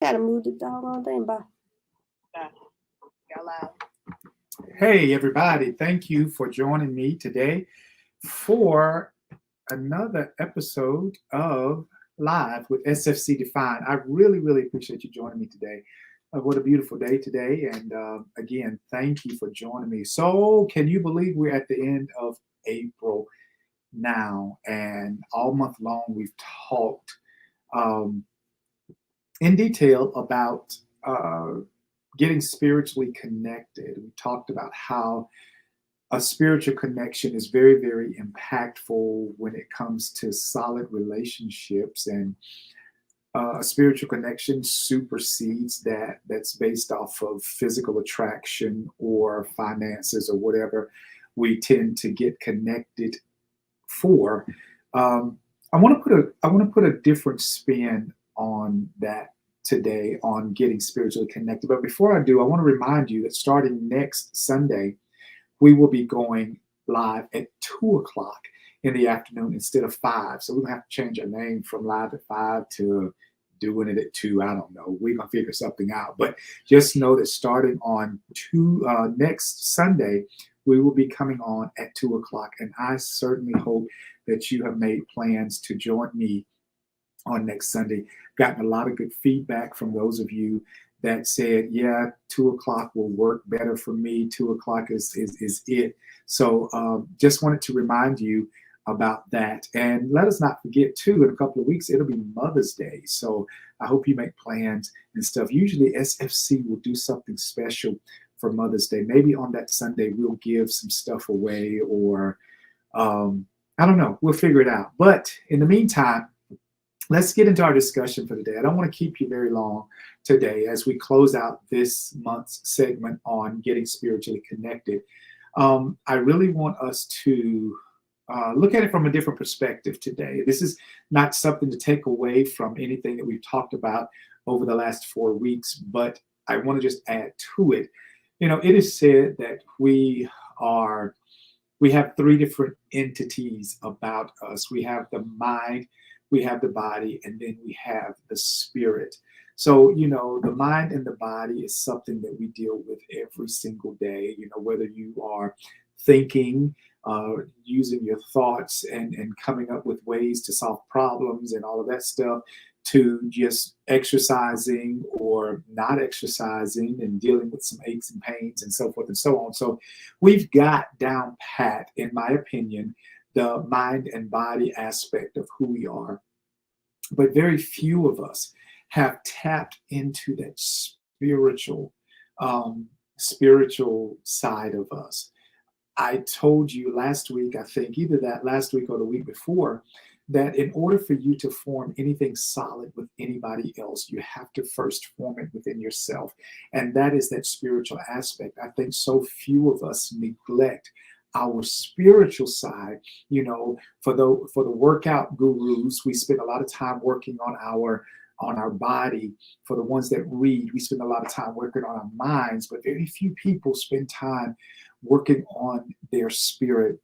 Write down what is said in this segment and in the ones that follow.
Gotta move the doggone thing by. Hey, everybody. Thank you for joining me today for another episode of Live with SFC Defined. I really appreciate you joining me today. What a beautiful day today. And again, thank you for joining me. So, can you believe we're at the end of April now? And all month long, we've talked um, in detail about getting spiritually connected. We talked about how a spiritual connection is very impactful when it comes to solid relationships, and a spiritual connection supersedes that's based off of physical attraction or finances or whatever we tend to get connected for. Um, I want to put a different spin on that today, on getting spiritually connected. But before I do, I want to remind you that starting next Sunday, we will be going live at 2 o'clock in the afternoon instead of 5. So we're gonna have to change our name from live at 5 to doing it at 2. I don't know. We're gonna figure something out. But just know that starting on next Sunday, we will be coming on at 2 o'clock. And I certainly hope that you have made plans to join me on next Sunday. Gotten a lot of good feedback from those of you that said, yeah, 2 o'clock will work better for me. 2 o'clock is it. So just wanted to remind you about that. And let us not forget, too, in a couple of weeks, it'll be Mother's Day. So I hope you make plans and stuff. Usually SFC will do something special for Mother's Day. Maybe on that Sunday, we'll give some stuff away, or I don't know. We'll figure it out. But in the meantime, let's get into our discussion for today. I don't want to keep you very long today as we close out this month's segment on getting spiritually connected. I really want us to look at it from a different perspective today. This is not something to take away from anything that we've talked about over the last 4 weeks, but I want to just add to it. You know, it is said that we have three different entities about us. We have the mind, we have the body, and then we have the spirit. So, you know, the mind and the body is something that we deal with every single day, you know, whether you are thinking, using your thoughts and coming up with ways to solve problems and all of that stuff, to just exercising or not exercising and dealing with some aches and pains and so forth and so on. So we've got down pat, in my opinion, the mind and body aspect of who we are. But very few of us have tapped into that spiritual side of us. I told you last week, I think either that last week or the week before, that in order for you to form anything solid with anybody else, you have to first form it within yourself. And that is that spiritual aspect. I think so few of us neglect our spiritual side. You know, for the workout gurus, we spend a lot of time working on our body. For the ones that read, we spend a lot of time working on our minds, but very few people spend time working on their spirit.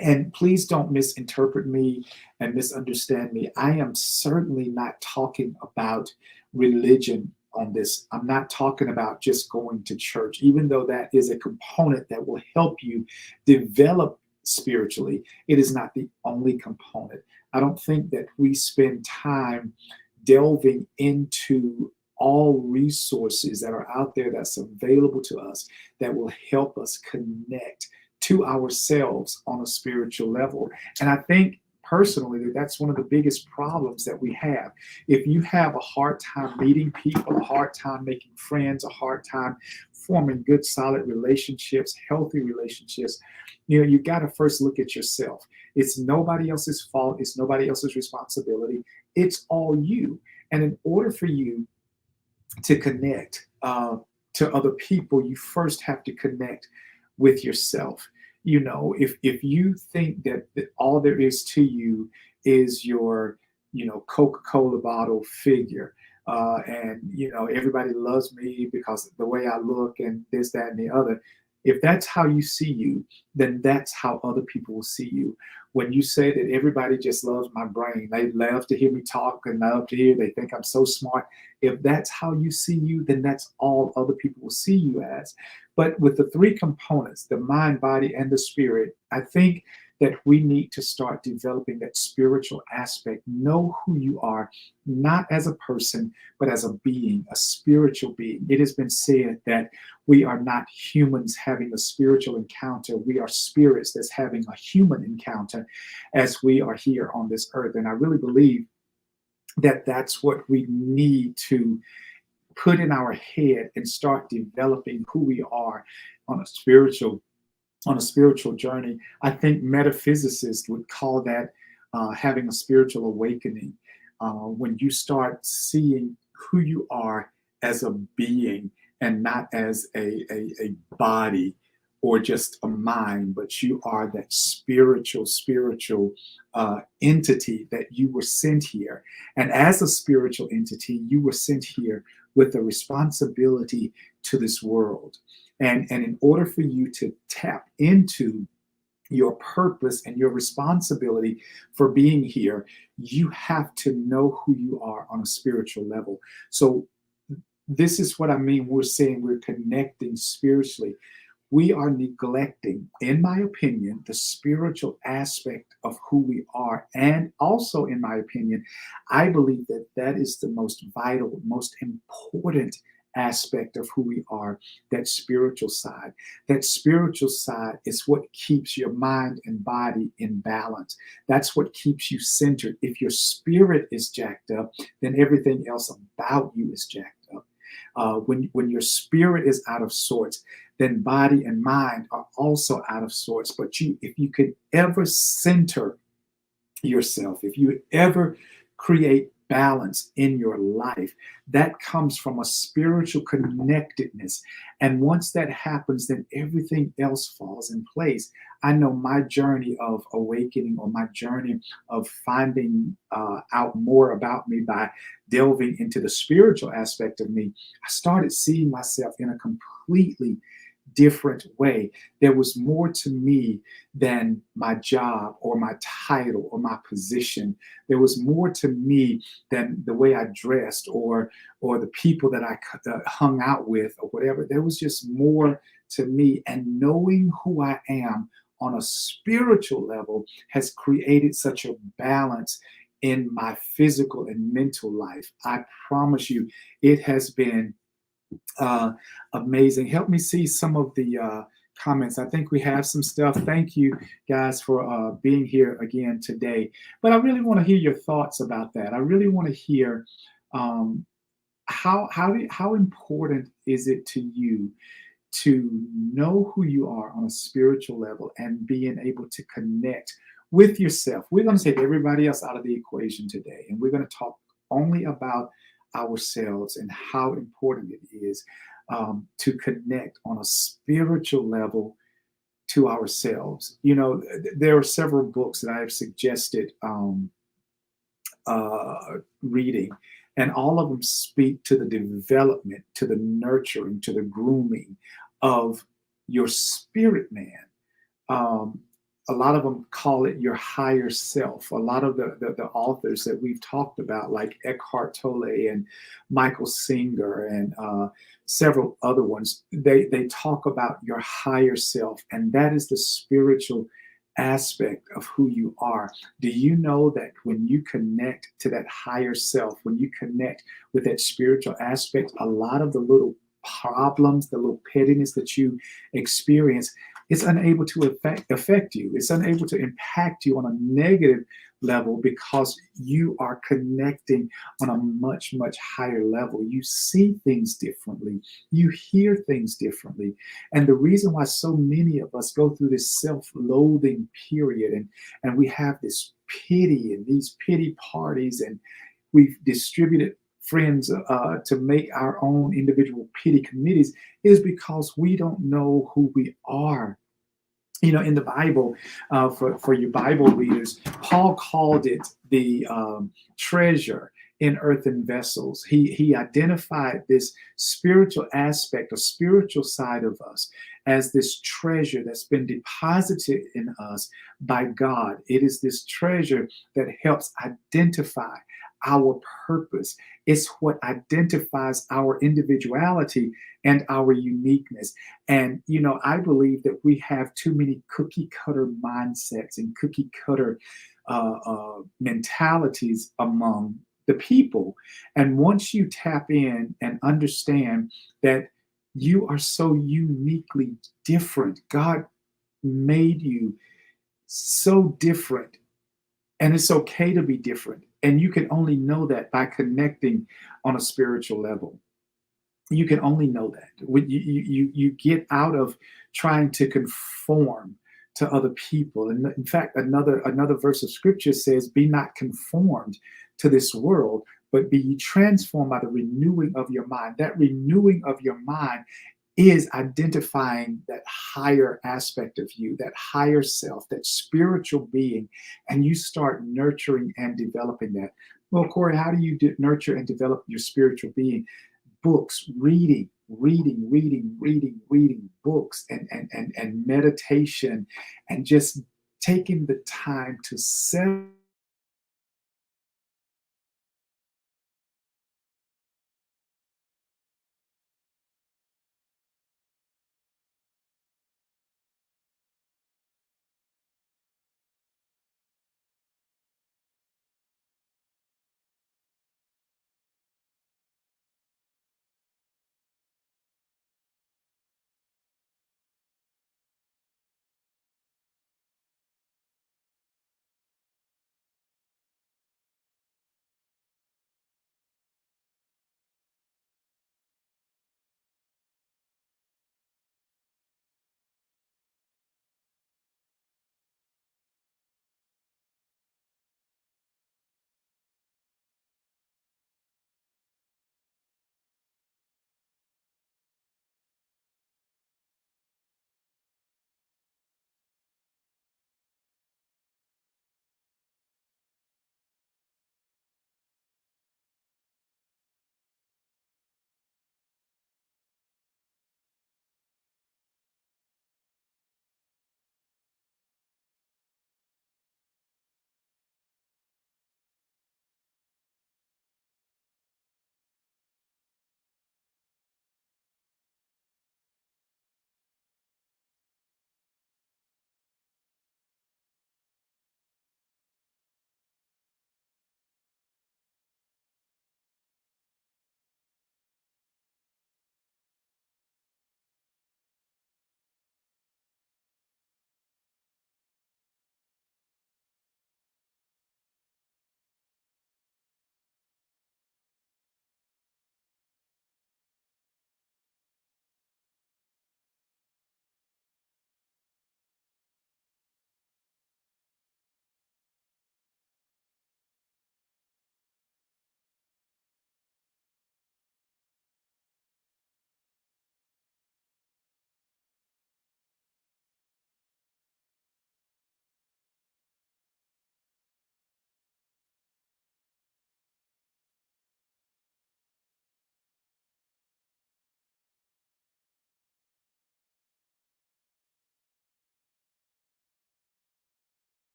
And please don't misinterpret me and misunderstand me. I am certainly not talking about religion on this. I'm not talking about just going to church, even though that is a component that will help you develop spiritually. It is not the only component. I don't think that we spend time delving into all resources that are out there that's available to us that will help us connect to ourselves on a spiritual level. And I think personally that's one of the biggest problems that we have. If you have a hard time meeting people, a hard time making friends, a hard time forming good, solid relationships, healthy relationships, you know, you got to first look at yourself. It's nobody else's fault. It's nobody else's responsibility. It's all you. And in order for you to connect to other people, you first have to connect with yourself. You know, if you think that all there is to you is your, you know, Coca-Cola bottle figure, and you know everybody loves me because the way I look and this, that, and the other, If that's how you see you, then that's how other people will see you. When you say that everybody just loves my brain, they love to hear me talk and love to hear, they think I'm so smart. If that's how you see you, then that's all other people will see you as. But with the three components, the mind, body, and the spirit, I think that we need to start developing that spiritual aspect. Know who you are, not as a person, but as a being, a spiritual being. It has been said that we are not humans having a spiritual encounter. We are spirits that's having a human encounter as we are here on this earth. And I really believe that that's what we need to put in our head and start developing who we are on a spiritual journey. I think metaphysicists would call that having a spiritual awakening. When you start seeing who you are as a being and not as a body or just a mind, but you are that spiritual entity that you were sent here. And as a spiritual entity, you were sent here with a responsibility to this world. And in order for you to tap into your purpose and your responsibility for being here, you have to know who you are on a spiritual level. So this is what I mean. We're saying we're connecting spiritually. We are neglecting, in my opinion, the spiritual aspect of who we are. And also, in my opinion, I believe that that is the most vital, most important aspect of who we are, that spiritual side. That spiritual side is what keeps your mind and body in balance. That's what keeps you centered. If your spirit is jacked up, then everything else about you is jacked up. When your spirit is out of sorts, then body and mind are also out of sorts. But if you could ever center yourself, if you ever create balance in your life, that comes from a spiritual connectedness. And once that happens, then everything else falls in place. I know my journey of awakening, or my journey of finding out more about me by delving into the spiritual aspect of me, I started seeing myself in a completely different way. There was more to me than my job or my title or my position. There was more to me than the way I dressed or the people that I hung out with or whatever. There was just more to me. And knowing who I am on a spiritual level has created such a balance in my physical and mental life. I promise you, it has been amazing. Help me see some of the comments. I think we have some stuff. Thank you guys for being here again today. But I really want to hear your thoughts about that. I really want to hear how important is it to you to know who you are on a spiritual level and being able to connect with yourself. We're going to take everybody else out of the equation today, and we're going to talk only about ourselves and how important it is to connect on a spiritual level to ourselves. You know, there are several books that I have suggested reading, and all of them speak to the development, to the nurturing, to the grooming of your spirit man. A lot of them call it your higher self. A lot of the authors that we've talked about, like Eckhart Tolle and Michael Singer and several other ones, they talk about your higher self, and that is the spiritual aspect of who you are. Do you know that when you connect to that higher self, when you connect with that spiritual aspect, a lot of the little problems, the little pettiness that you experience, it's unable to affect you. It's unable to impact you on a negative level because you are connecting on a much, much higher level. You see things differently. You hear things differently. And the reason why so many of us go through this self-loathing period and we have this pity and these pity parties, and we've distributed friends to make our own individual pity committees, is because we don't know who we are. You know, in the Bible, for your Bible readers, Paul called it the treasure in earthen vessels. He identified this spiritual aspect, a spiritual side of us, as this treasure that's been deposited in us by God. It is this treasure that helps identify our purpose. It's what identifies our individuality and our uniqueness. And, I believe that we have too many cookie cutter mindsets and cookie cutter mentalities among the people. And once you tap in and understand that you are so uniquely different, God made you so different, and it's okay to be different. And you can only know that by connecting on a spiritual level. You can only know that when you get out of trying to conform to other people. And in fact, another verse of scripture says, "Be not conformed to this world, but be ye transformed by the renewing of your mind." That renewing of your mind is identifying that higher aspect of you, that higher self, that spiritual being, and you start nurturing and developing that. Well, Corey, how do you nurture and develop your spiritual being? Books, reading books, and meditation, and just taking the time to set.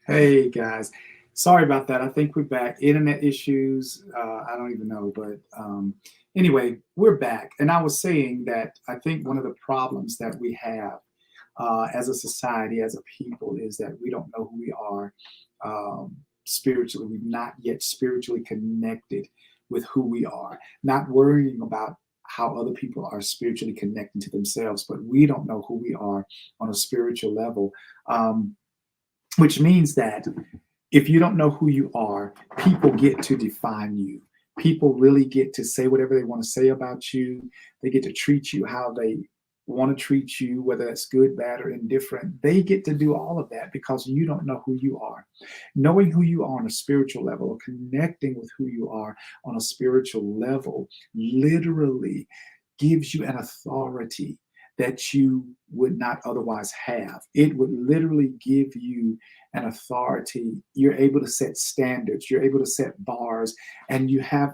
Hey guys, sorry about that. I think we're back. Internet issues. I don't even know, but anyway, we're back. And I was saying that I think one of the problems that we have as a society, as a people, is that we don't know who we are spiritually. We've not yet spiritually connected with who we are, not worrying about how other people are spiritually connecting to themselves, but we don't know who we are on a spiritual level. Which means that if you don't know who you are, people get to define you. People really get to say whatever they want to say about you. They get to treat you how they want to treat you, whether that's good, bad, or indifferent. They get to do all of that because you don't know who you are. Knowing who you are on a spiritual level, or connecting with who you are on a spiritual level, literally gives you an authority that you would not otherwise have. It would literally give you an authority. You're able to set standards, you're able to set bars, and you have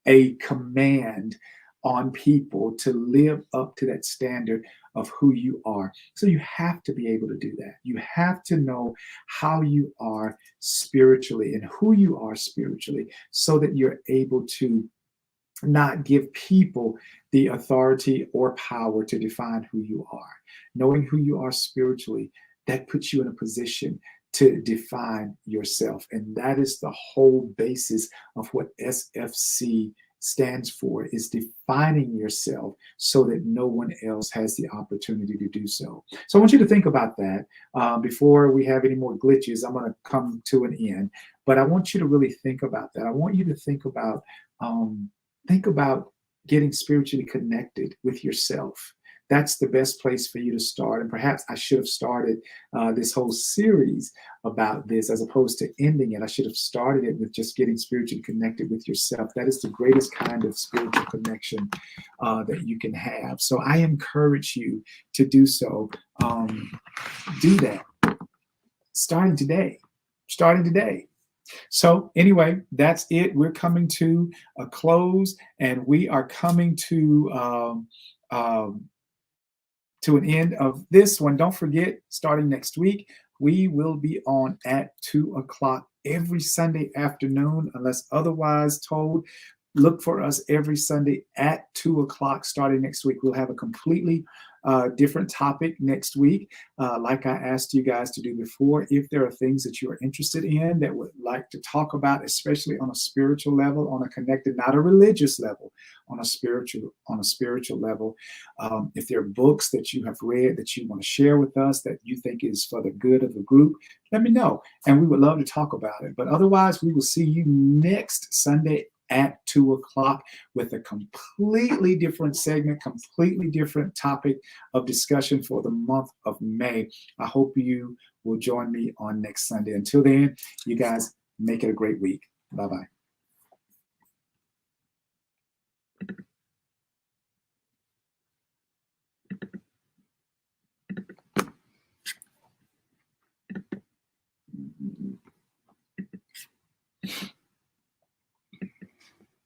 a command on people to live up to that standard of who you are. So you have to be able to do that. You have to know how you are spiritually and who you are spiritually so that you're able to not give people the authority or power to define who you are. Knowing who you are spiritually, that puts you in a position to define yourself. And that is the whole basis of what SFC stands for, is defining yourself so that no one else has the opportunity to do so. So I want you to think about that. Before we have any more glitches, I'm going to come to an end, but I want you to really think about that. I want you to think about getting spiritually connected with yourself. That's the best place for you to start. And perhaps I should have started this whole series about this as opposed to ending it. I should have started it with just getting spiritually connected with yourself. That is the greatest kind of spiritual connection that you can have. So I encourage you to do so. Do that starting today. So anyway, that's it. We're coming to a close, and we are coming to an end of this one. Don't forget, starting next week, we will be on at 2 o'clock every Sunday afternoon, unless otherwise told. Look for us every Sunday at 2 o'clock starting next week. We'll have a completely different topic next week. Like I asked you guys to do before, if there are things that you are interested in that would like to talk about, especially on a spiritual level, on a connected, not a religious level, on a spiritual level. If there are books that you have read that you want to share with us that you think is for the good of the group, let me know, and we would love to talk about it. But otherwise, we will see you next Sunday at 2 o'clock with a completely different segment, completely different topic of discussion for the month of May. I hope you will join me on next Sunday. Until then, you guys make it a great week. Bye-bye.